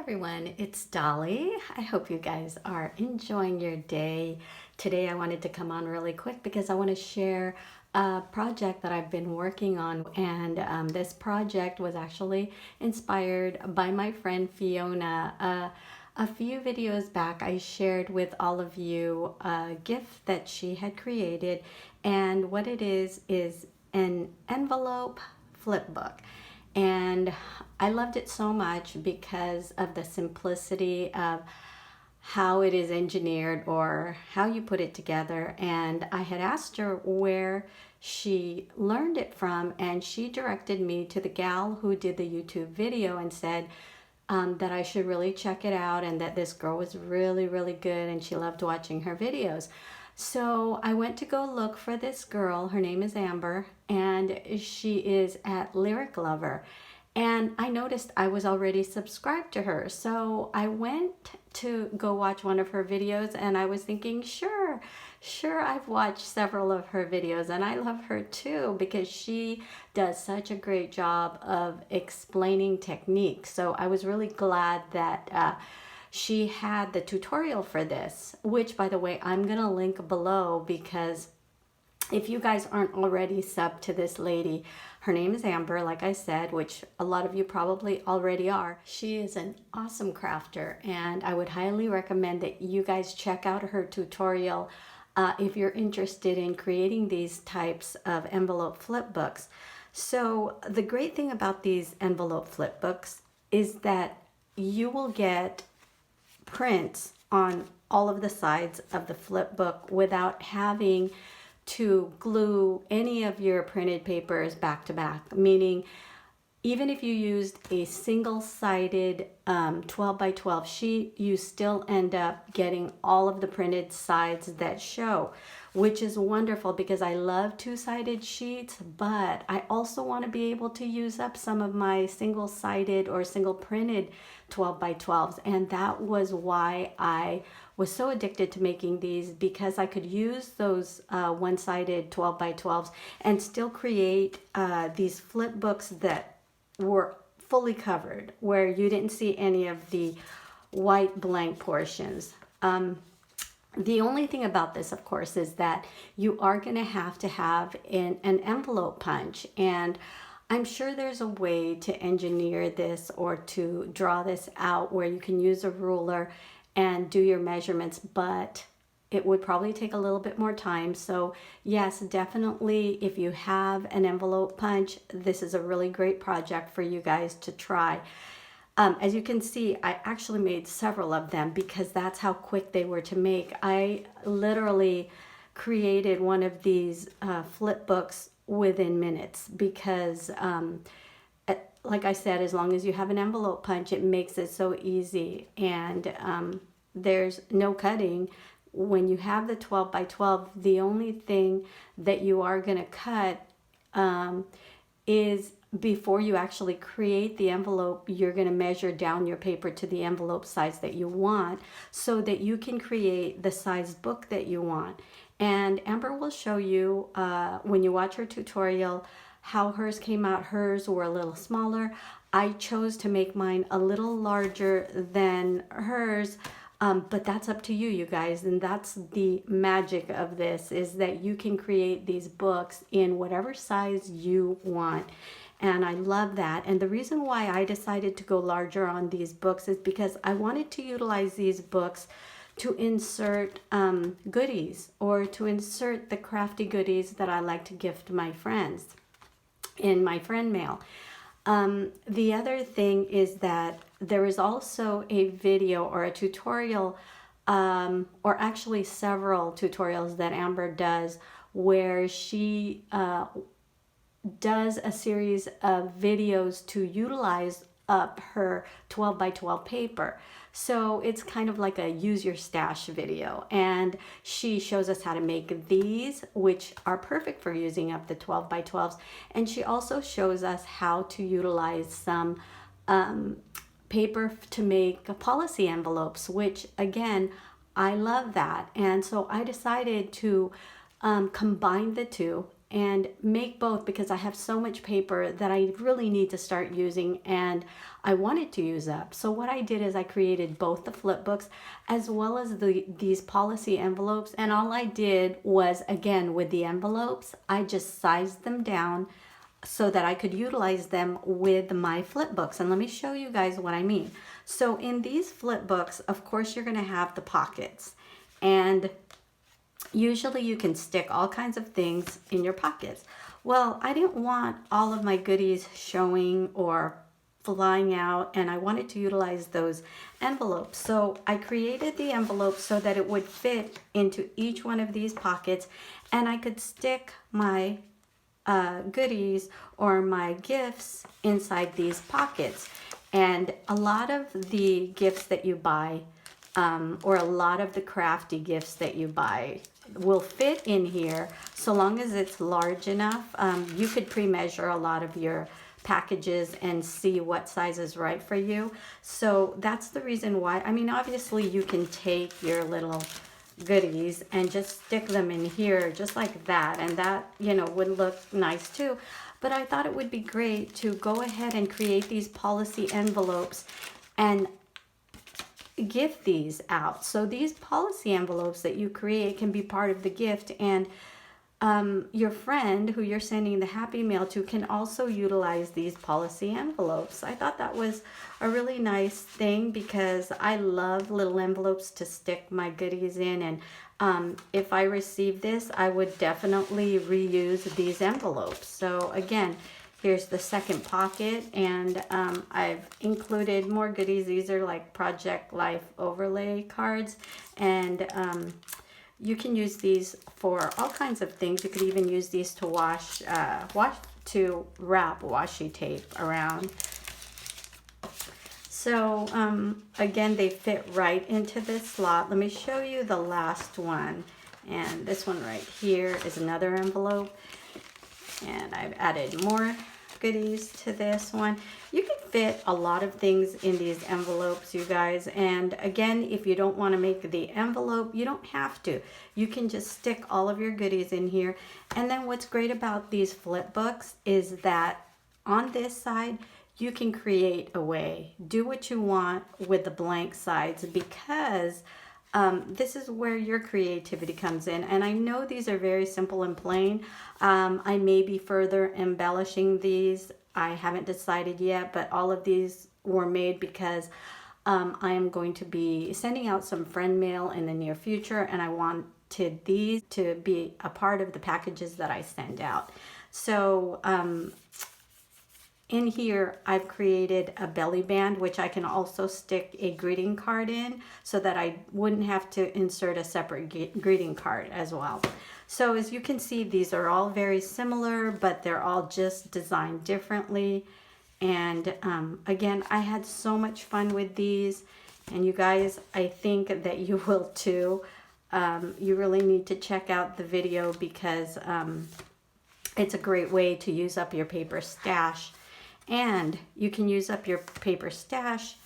Everyone, it's Dolly. I hope you guys are enjoying your day. Today I wanted to come on really quick because I want to share a project that I've been working on, and this project was actually inspired by my friend Fiona. A few videos back I shared with all of you a gift that she had created, and what it is an envelope flip book. And I loved it so much because of the simplicity of how it is engineered or how you put it together. And I had asked her where she learned it from, and she directed me to the gal who did the YouTube video and said that I should really check it out, and that this girl was really, really good and she loved watching her videos. So I went to go look for this girl. Her name is Amber, and she is at Lyric Lover. And I noticed I was already subscribed to her. So I went to go watch one of her videos, and I was thinking, sure, I've watched several of her videos, and I love her too because she does such a great job of explaining techniques. So I was really glad that she had the tutorial for this, which, by the way, I'm gonna link below, because if you guys aren't already subbed to this lady, her name is Amber, like I said, which a lot of you probably already are. She is an awesome crafter, and I would highly recommend that you guys check out her tutorial if you're interested in creating these types of envelope flip books. So the great thing about these envelope flip books is that you will get prints on all of the sides of the flip book without having to glue any of your printed papers back to back, meaning even if you used a single-sided 12 by 12 sheet, you still end up getting all of the printed sides that show, which is wonderful because I love two-sided sheets, but I also want to be able to use up some of my single-sided or single-printed 12 by 12s, and that was why I was so addicted to making these, because I could use those one-sided 12 by 12s and still create these flip books that were fully covered, where you didn't see any of the white blank portions. The only thing about this, of course, is that you are going to have an envelope punch, and I'm sure there's a way to engineer this or to draw this out where you can use a ruler and do your measurements, but it would probably take a little bit more time. So yes, definitely, if you have an envelope punch, this is a really great project for you guys to try. As you can see, I actually made several of them because that's how quick they were to make. I literally created one of these flip books within minutes because like I said, as long as you have an envelope punch, it makes it so easy, and there's no cutting. When you have the 12 by 12, the only thing that you are going to cut is before you actually create the envelope, you're going to measure down your paper to the envelope size that you want so that you can create the size book that you want. And Amber will show you when you watch her tutorial how hers came out. Hers were a little smaller. I chose to make mine a little larger than hers. But that's up to you, you guys, and that's the magic of this, is that you can create these books in whatever size you want. And I love that. And the reason why I decided to go larger on these books is because I wanted to utilize these books to insert goodies, or to insert the crafty goodies that I like to gift my friends in my friend mail. The other thing is that there is also a video or a tutorial, or actually several tutorials that Amber does, where she does a series of videos to utilize up her 12 by 12 paper. So it's kind of like a use your stash video, and she shows us how to make these, which are perfect for using up the 12 by 12s, and she also shows us how to utilize some paper to make policy envelopes, which again, I love that. And so I decided to combine the two and make both because I have so much paper that I really need to start using and I wanted to use up. So what I did is I created both the flip books as well as these policy envelopes, and all I did was, again, with the envelopes, I just sized them down so that I could utilize them with my flip books. And let me show you guys what I mean. So in these flip books, of course, you're going to have the pockets, and usually you can stick all kinds of things in your pockets. Well, I didn't want all of my goodies showing or flying out, and I wanted to utilize those envelopes. So I created the envelope so that it would fit into each one of these pockets, and I could stick my goodies or my gifts inside these pockets. And a lot of the gifts that you buy, or a lot of the crafty gifts that you buy, will fit in here so long as it's large enough. You could pre-measure a lot of your packages and see what size is right for you. So that's the reason why. I mean, obviously you can take your little goodies and just stick them in here just like that, and that, you know, would look nice too. But I thought it would be great to go ahead and create these policy envelopes and gift these out. So these policy envelopes that you create can be part of the gift, and your friend who you're sending the happy mail to can also utilize these policy envelopes. I thought that was a really nice thing because I love little envelopes to stick my goodies in, and if I receive this, I would definitely reuse these envelopes. So again, here's the second pocket, and I've included more goodies. These are like Project Life overlay cards, and you can use these for all kinds of things. You could even use these to to wrap washi tape around. So again, they fit right into this slot. Let me show you the last one. And this one right here is another envelope. And I've added more goodies to this one. You can fit a lot of things in these envelopes, you guys. And again, if you don't want to make the envelope, you don't have to. You can just stick all of your goodies in here. And then what's great about these flip books is that on this side, you can create a way. Do what you want with the blank sides, because this is where your creativity comes in. And I know these are very simple and plain. I may be further embellishing these. I haven't decided yet, but all of these were made because I am going to be sending out some friend mail in the near future, and I wanted these to be a part of the packages that I send out. So in here, I've created a belly band, which I can also stick a greeting card in so that I wouldn't have to insert a separate greeting card as well. So as you can see, these are all very similar, but they're all just designed differently. And again, I had so much fun with these, and you guys, I think that you will too. You really need to check out the video because it's a great way to use up your paper stash. And you can use up your paper stash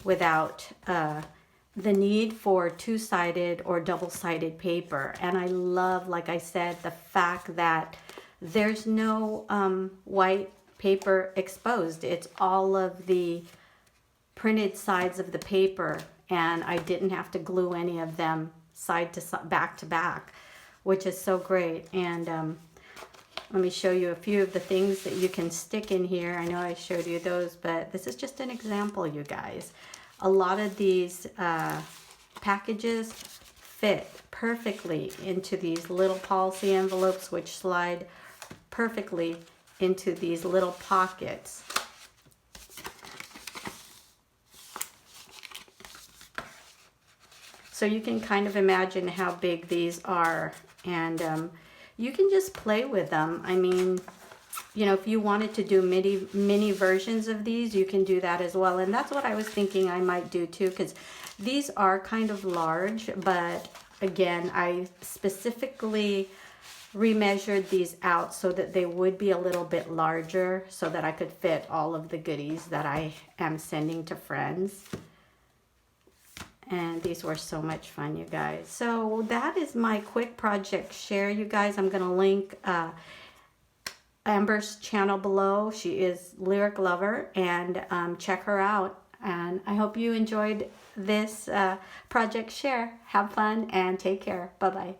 without the need for two-sided or double-sided paper. And I love, like I said, the fact that there's no white paper exposed. It's all of the printed sides of the paper, and I didn't have to glue any of them side to back, which is so great. And let me show you a few of the things that you can stick in here. I know I showed you those, but this is just an example, you guys. A lot of these packages fit perfectly into these little policy envelopes, which slide perfectly into these little pockets. So you can kind of imagine how big these are, and you can just play with them. I mean, you know, if you wanted to do mini versions of these, you can do that as well. And that's what I was thinking I might do too, because these are kind of large, but again, I specifically remeasured these out so that they would be a little bit larger so that I could fit all of the goodies that I am sending to friends. And these were so much fun, you guys. So that is my quick project share, you guys. I'm going to link Amber's channel below. She is Lyric Lover, and check her out. And I hope you enjoyed this project share. Have fun and take care. Bye-bye.